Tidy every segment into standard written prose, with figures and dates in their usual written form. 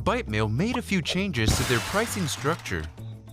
Bytemail made a few changes to their pricing structure.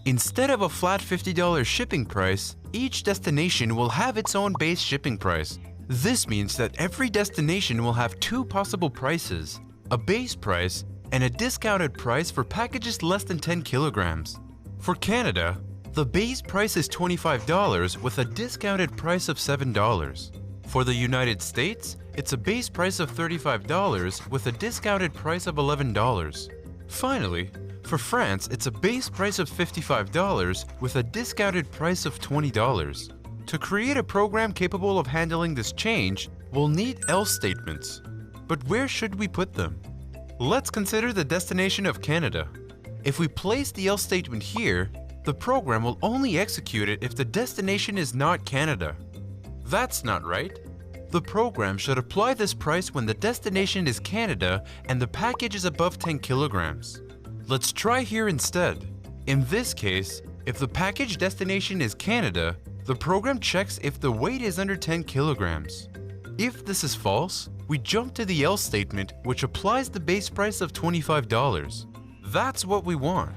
Instead of a flat $50 shipping price, each destination will have its own base shipping price. This means that every destination will have two possible prices, a base price and a discounted price for packages less than 10 kilograms. For Canada, the base price is $25 with a discounted price of $7. For the United States, it's a base price of $35 with a discounted price of $11. Finally, for France, it's a base price of $55 with a discounted price of $20. To create a program capable of handling this change, we'll need else statements. But where should we put them? Let's consider the destination of Canada. If we place the else statement here, the program will only execute it if the destination is not Canada. That's not right. The program should apply this price when the destination is Canada and the package is above 10 kilograms. Let's try here instead. In this case, if the package destination is Canada, the program checks if the weight is under 10 kilograms. If this is false, we jump to the else statement, which applies the base price of $25. That's what we want.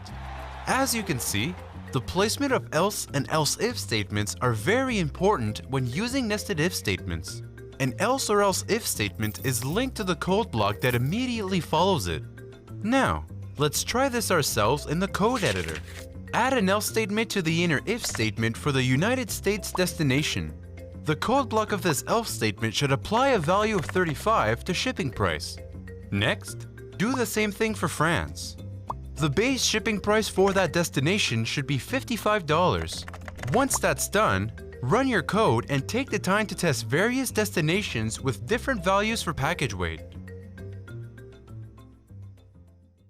As you can see, the placement of else and else-if statements are very important when using nested if statements. An else or else-if statement is linked to the code block that immediately follows it. Now, let's try this ourselves in the code editor. Add an else statement to the inner if statement for the United States destination. The code block of this else statement should apply a value of 35 to shipping price. Next, do the same thing for France. The base shipping price for that destination should be $55. Once that's done, run your code and take the time to test various destinations with different values for package weight.